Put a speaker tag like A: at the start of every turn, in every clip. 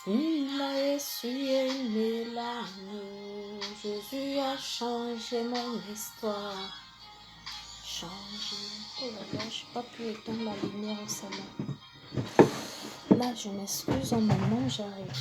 A: Il a essuyé mes larmes, Jésus a changé mon histoire. Changé. Oh là là, je n'ai pas pu éteindre la lumière au salon. Là, je m'excuse, un moment, j'arrive.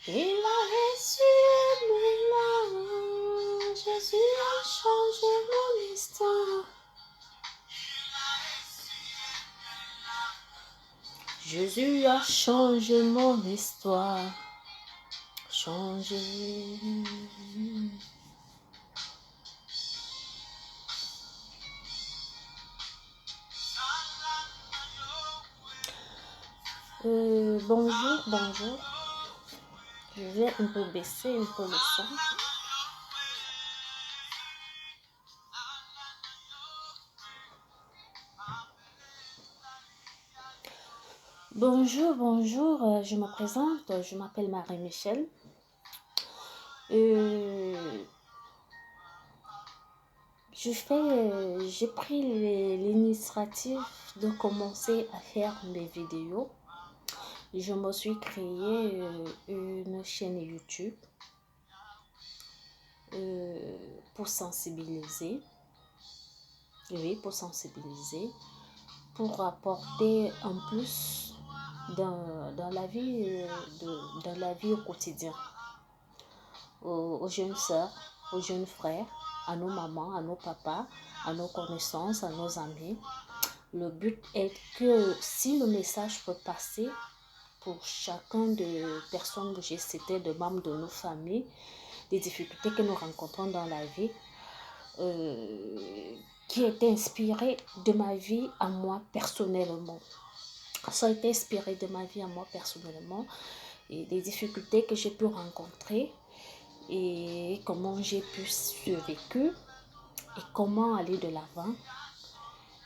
A: Il a essuyé mes larmes, Jésus a changé mon histoire. Jésus a changé mon histoire. Changé. Bonjour. Je vais un peu baisser un peu le son. Bonjour, je me présente, je m'appelle Marie-Michel. J'ai pris l'initiative de commencer à faire mes vidéos. Je me suis créé une chaîne YouTube pour sensibiliser. Oui, pour apporter un plus dans la vie, dans la vie au quotidien, aux jeunes sœurs, aux jeunes frères, à nos mamans, à nos papas, à nos connaissances, à nos amis. Le but est que si le message peut passer pour chacun des personnes que j'ai citées, de membres de nos familles, des difficultés que nous rencontrons dans la vie, qui est inspiré de ma vie à moi personnellement. Ça a été inspiré de ma vie à moi personnellement et des difficultés que j'ai pu rencontrer et comment j'ai pu survécu et comment aller de l'avant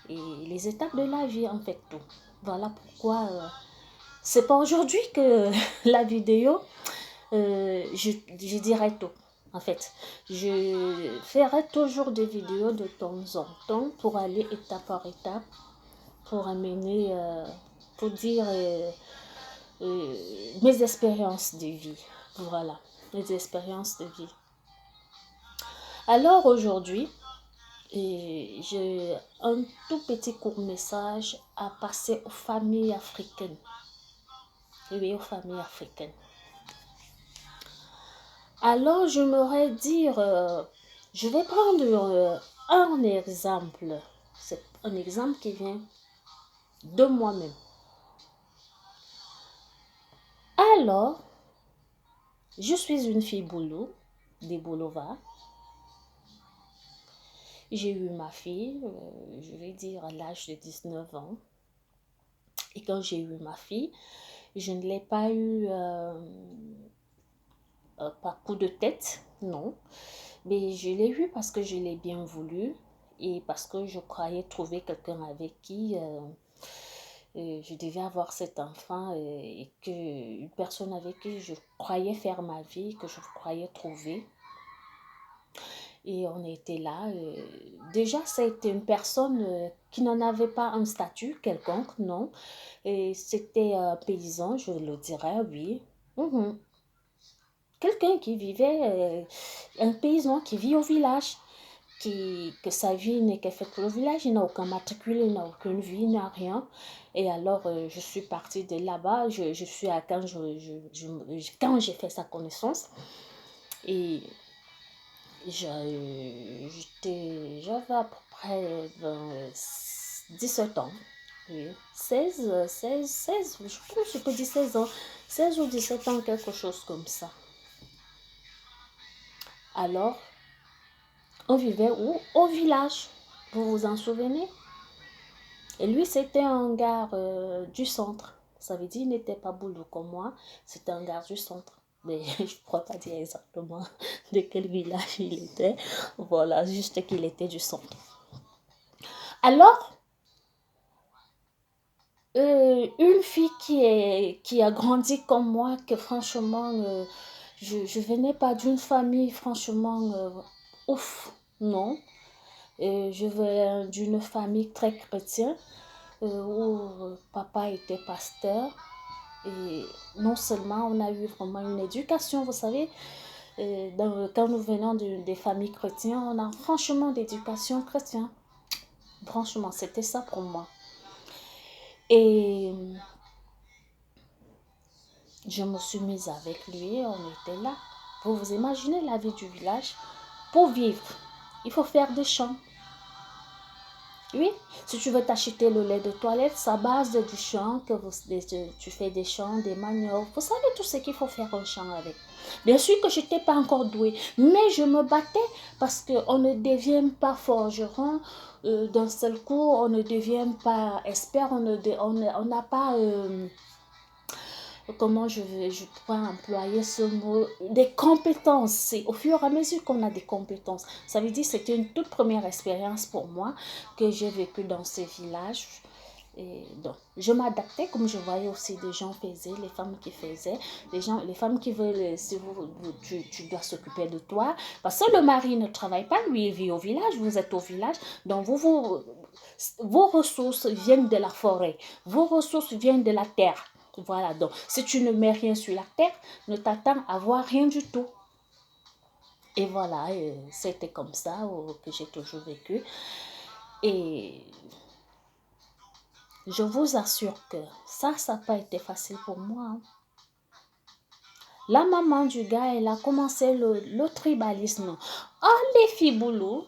A: et les étapes de la vie en fait tout. Voilà pourquoi c'est pas aujourd'hui que la vidéo, je dirais tout. En fait, je ferai toujours des vidéos de temps en temps pour aller étape par étape, pour amener, pour dire mes expériences de vie. Voilà, mes expériences de vie. Alors aujourd'hui, j'ai un tout petit court message à passer aux familles africaines. Oui, aux familles africaines. Alors, j'aimerais dire, je vais prendre un exemple. C'est un exemple qui vient de moi-même. Alors, je suis une fille boulot, des Boulova. J'ai eu ma fille, je vais dire à l'âge de 19 ans. Et quand j'ai eu ma fille, je ne l'ai pas eu par coup de tête, non. Mais je l'ai eu parce que je l'ai bien voulu et parce que je croyais trouver quelqu'un avec qui je devais avoir cet enfant et une personne avec qui je croyais faire ma vie, que je croyais trouver. Et on était là. Déjà, c'était une personne qui n'en avait pas un statut quelconque, non. Et c'était un paysan, je le dirais, oui. Quelqu'un qui vivait, un paysan qui vit au village, que sa vie n'est qu'elle fait pour le village, il n'a aucun matricule, il n'a aucune vie, il n'a rien. Et alors, je suis partie de là-bas, je suis à quand j'ai fait sa connaissance. Et j'avais à peu près 17 ans. Oui. 16, je pense que je peux dire 16 ans. 16 ou 17 ans, quelque chose comme ça. Alors, on vivait où? Au village. Vous vous en souvenez? Et lui, c'était un gars du centre. Ça veut dire qu'il n'était pas boulot comme moi. C'était un gars du centre. mais je ne pourrais pas dire exactement de quel village il était. Voilà, juste qu'il était du centre. Alors, une fille qui a grandi comme moi, que franchement, je venais pas d'une famille, franchement, ouf, non. Je venais d'une famille très chrétienne, où papa était pasteur. Et non seulement on a eu vraiment une éducation, vous savez, quand nous venons des familles chrétiennes, on a franchement d'éducation chrétienne. Franchement, c'était ça pour moi. Et je me suis mise avec lui, on était là. Vous vous imaginez la vie du village? Pour vivre, il faut faire des champs. Oui, si tu veux t'acheter le lait de toilette, ça base du champ, tu fais des champs, des maniocs. Vous savez tout ce qu'il faut faire un champ avec. Bien sûr que je n'étais pas encore douée, mais je me battais parce qu'on ne devient pas forgeron d'un seul coup, on ne devient pas expert, on n'a pas... comment je pourrais employer ce mot, des compétences. C'est au fur et à mesure qu'on a des compétences. Ça veut dire que c'était une toute première expérience pour moi que j'ai vécue dans ces villages. Et donc, je m'adaptais comme je voyais aussi des gens faisaient, les femmes qui faisaient, les femmes qui veulent, si tu dois s'occuper de toi, parce que le mari ne travaille pas, lui il vit au village, vous êtes au village, donc vos ressources viennent de la forêt, vos ressources viennent de la terre. Voilà, donc si tu ne mets rien sur la terre, ne t'attends à voir rien du tout. Et voilà, c'était comme ça que j'ai toujours vécu. Et je vous assure que ça n'a pas été facile pour moi. Hein. La maman du gars, elle a commencé le tribalisme. Ah, les filles boulot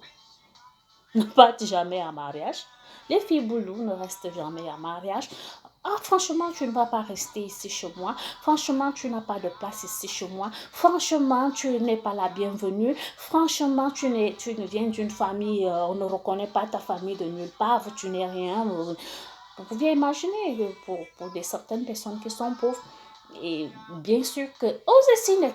A: ne partent jamais en mariage. Les filles boulot ne restent jamais en mariage. Ah, franchement, tu ne vas pas rester ici chez moi. Franchement, tu n'as pas de place ici chez moi. Franchement, tu n'es pas la bienvenue. Franchement, tu ne viens d'une famille, on ne reconnaît pas ta famille de nulle part. Tu n'es rien. Vous pouvez imaginer pour certaines personnes qui sont pauvres. Et bien sûr que aussi n'est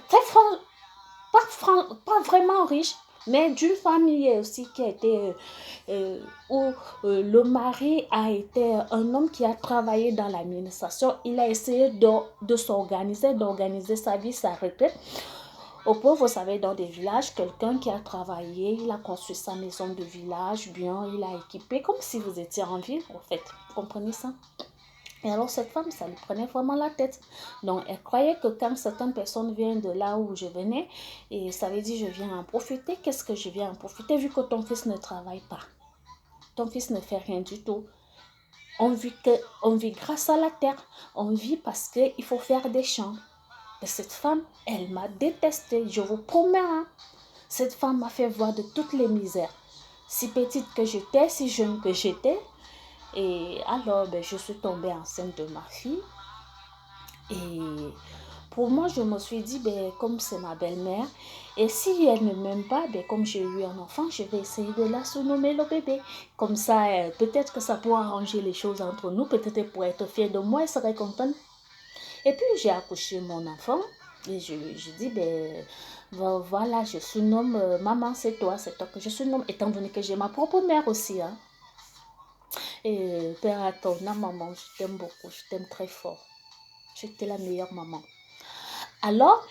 A: pas vraiment riche, mais d'une famille aussi qui a été où le mari a été un homme qui a travaillé dans l'administration. Il a essayé de s'organiser, d'organiser sa vie, sa retraite. Au pauvre, vous savez, dans des villages, quelqu'un qui a travaillé, il a construit sa maison de village, bien, il a équipé, comme si vous étiez en ville, en fait. Vous comprenez ça? Et alors, cette femme, ça lui prenait vraiment la tête. Donc, elle croyait que quand certaines personnes viennent de là où je venais, et ça veut dire, je viens en profiter. Qu'est-ce que je viens en profiter vu que ton fils ne travaille pas? Ton fils ne fait rien du tout. On vit grâce à la terre. On vit parce qu'il faut faire des champs. Et cette femme, elle m'a détestée. Je vous promets, hein. Cette femme m'a fait voir de toutes les misères. Si petite que j'étais, si jeune que j'étais. Et alors, je suis tombée enceinte de ma fille. Et pour moi, je me suis dit, comme c'est ma belle-mère, et si elle ne m'aime pas, comme j'ai eu un enfant, je vais essayer de la surnommer le bébé. Comme ça, peut-être que ça pourra arranger les choses entre nous, peut-être elle pourrait être fière de moi, elle serait contente. Et puis, j'ai accouché mon enfant, et je dis, voilà, je surnomme, maman, c'est toi que je surnomme, étant donné que j'ai ma propre mère aussi. Hein. Et père à ton âme, maman, je t'aime beaucoup, je t'aime très fort. J'étais la meilleure maman. Alors,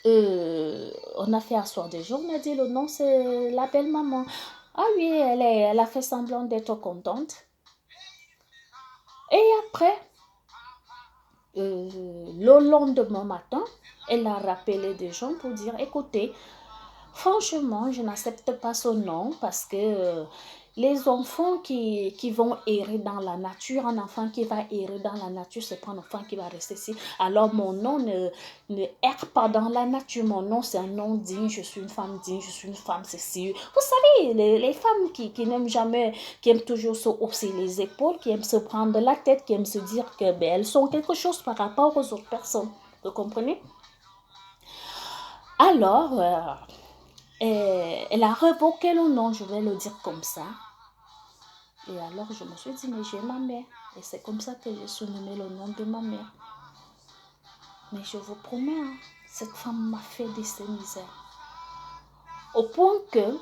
A: on a fait asseoir des jours, on a dit le nom, c'est la belle maman. Ah oui, elle a fait semblant d'être contente. Et après, le lendemain matin, elle a rappelé des gens pour dire, écoutez, franchement, je n'accepte pas ce nom parce que les enfants qui vont errer dans la nature, un enfant qui va errer dans la nature, c'est pas un enfant qui va rester ici. Alors mon nom ne erre pas dans la nature. Mon nom, c'est un nom digne. Je suis une femme digne, je suis une femme cécile. Vous savez, les femmes qui n'aiment jamais, qui aiment toujours se hausser les épaules, qui aiment se prendre la tête, qui aiment se dire que elles sont quelque chose par rapport aux autres personnes. Vous comprenez? Alors, elle a révoqué le nom, je vais le dire comme ça. Et alors, je me suis dit, mais j'ai ma mère. Et c'est comme ça que j'ai surnommé le nom de ma mère. Mais je vous promets, hein, cette femme m'a fait de ces misères. Au point que,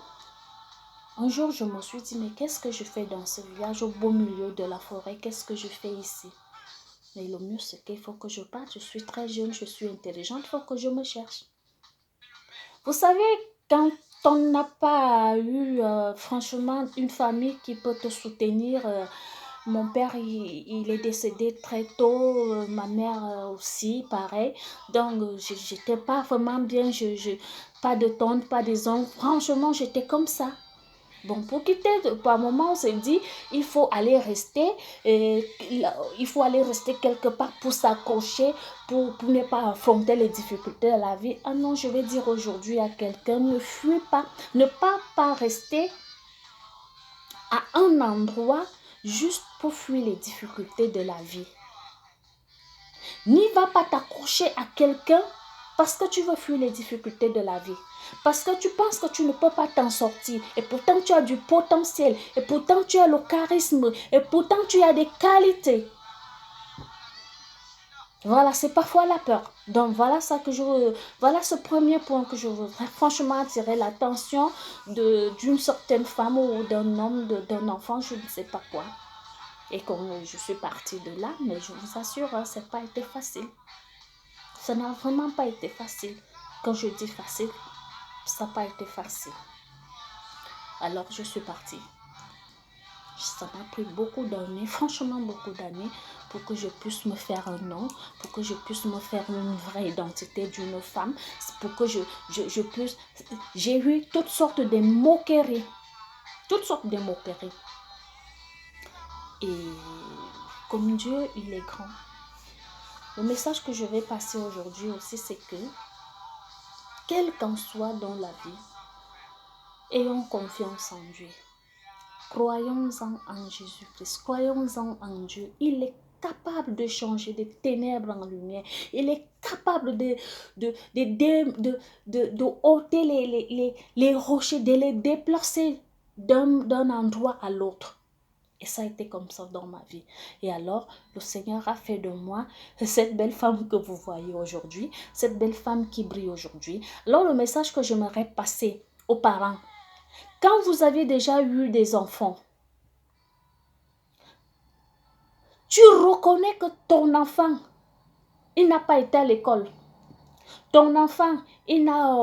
A: un jour, je me suis dit, mais qu'est-ce que je fais dans ce village au beau milieu de la forêt? Qu'est-ce que je fais ici? Mais le mieux, c'est qu'il faut que je parte. Je suis très jeune, je suis intelligente, il faut que je me cherche. Vous savez, quand on n'a pas eu, franchement, une famille qui peut te soutenir, mon père, il est décédé très tôt, ma mère aussi, pareil. Donc, j'étais pas vraiment bien, pas de tante, pas des oncles. Franchement, j'étais comme ça. Bon, pour quitter, par moment, on s'est dit, il faut aller rester, il faut aller rester quelque part pour s'accrocher, pour ne pas affronter les difficultés de la vie. Ah non, je vais dire aujourd'hui à quelqu'un, ne fuis pas, ne pas rester à un endroit juste pour fuir les difficultés de la vie. N'y va pas t'accrocher à quelqu'un parce que tu veux fuir les difficultés de la vie. Parce que tu penses que tu ne peux pas t'en sortir. Et pourtant tu as du potentiel. Et pourtant tu as le charisme. Et pourtant tu as des qualités. Voilà, c'est parfois la peur. Donc voilà voilà ce premier point que je voudrais franchement attirer l'attention d'une certaine femme ou d'un homme, d'un enfant, je ne sais pas quoi. Et comme je suis partie de là, mais je vous assure, hein, ça n'a pas été facile. Ça n'a vraiment pas été facile. Quand je dis facile, ça n'a pas été facile. Alors je suis partie. Ça m'a pris beaucoup d'années, franchement beaucoup d'années, pour que je puisse me faire un nom, pour que je puisse me faire une vraie identité d'une femme, pour que je puisse... J'ai eu toutes sortes de moqueries. Toutes sortes de moqueries. Et comme Dieu, il est grand. Le message que je vais passer aujourd'hui aussi, c'est que, quel qu'en soit dans la vie, ayons confiance en Dieu. Croyons-en Jésus-Christ. Croyons-en Dieu. Il est capable de changer des ténèbres en lumière. Il est capable de ôter les rochers, de les déplacer d'un endroit à l'autre. Et ça a été comme ça dans ma vie. Et alors, le Seigneur a fait de moi cette belle femme que vous voyez aujourd'hui, cette belle femme qui brille aujourd'hui. Alors, le message que j'aimerais passer aux parents, quand vous avez déjà eu des enfants, tu reconnais que ton enfant, il n'a pas été à l'école. Ton enfant, il n'a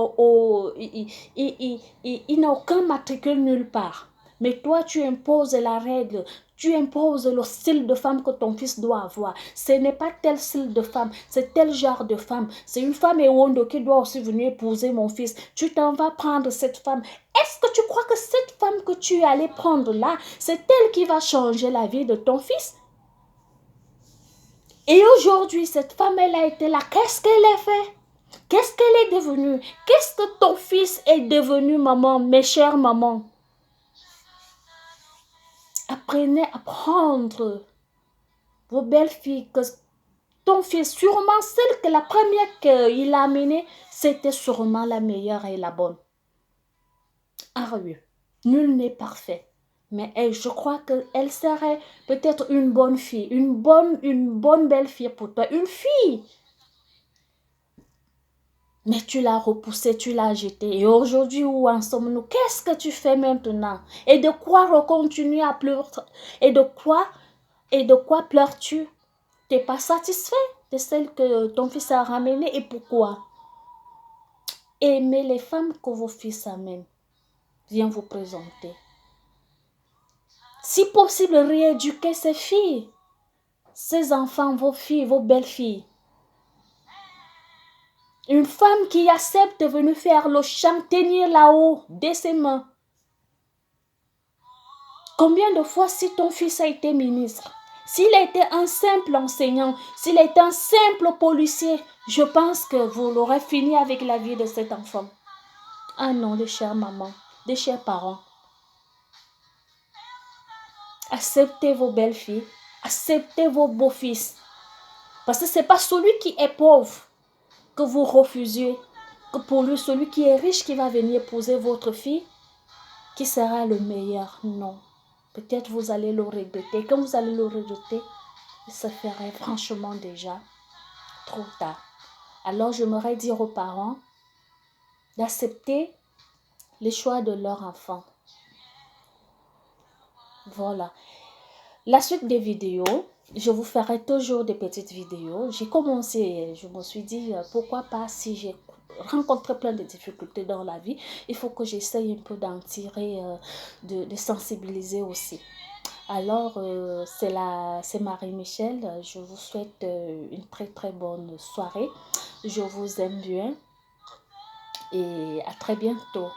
A: aucun matricule nulle part. Mais toi, tu imposes la règle, tu imposes le style de femme que ton fils doit avoir. Ce n'est pas tel style de femme, c'est tel genre de femme. C'est une femme éwondo qui doit aussi venir épouser mon fils. Tu t'en vas prendre cette femme. Est-ce que tu crois que cette femme que tu es allé prendre là, c'est elle qui va changer la vie de ton fils? Et aujourd'hui, cette femme, elle a été là. Qu'est-ce qu'elle a fait? Qu'est-ce qu'elle est devenue? Qu'est-ce que ton fils est devenu, maman, mes chères mamans? Apprenez à prendre vos belles filles, que ton fils, sûrement celle que la première qu'il a amenée, c'était sûrement la meilleure et la bonne. Ah oui, nul n'est parfait. Mais elle, je crois qu'elle serait peut-être une bonne fille, une bonne belle fille pour toi, une fille. Mais tu l'as repoussée, tu l'as jetée. Et aujourd'hui, où en sommes-nous? Qu'est-ce que tu fais maintenant? Et de quoi continuer à pleurer? Et de quoi pleures-tu? Tu n'es pas satisfait de celle que ton fils a ramenée. Et pourquoi? Aimez les femmes que vos fils amènent. Viens vous présenter. Si possible, rééduquer ces filles, ces enfants, vos filles, vos belles-filles. Une femme qui accepte de venir faire le champ, tenir là-haut de ses mains. Combien de fois si ton fils a été ministre, s'il a été un simple enseignant, s'il a été un simple policier, je pense que vous l'aurez fini avec la vie de cet enfant. Ah non, des chères mamans, des chers parents. Acceptez vos belles-filles, acceptez vos beaux-fils. Parce que ce n'est pas celui qui est pauvre que vous refusez, que pour lui, celui qui est riche qui va venir épouser votre fille, qui sera le meilleur. Non. Peut-être vous allez le regretter. Quand vous allez le regretter, ça ferait franchement déjà trop tard. Alors, j'aimerais dire aux parents d'accepter les choix de leur enfant. Voilà. La suite des vidéos, je vous ferai toujours des petites vidéos. J'ai commencé, je me suis dit, pourquoi pas, si j'ai rencontré plein de difficultés dans la vie, il faut que j'essaye un peu d'en tirer, de sensibiliser aussi. Alors, c'est Marie-Michel. Je vous souhaite une très très bonne soirée. Je vous aime bien et à très bientôt.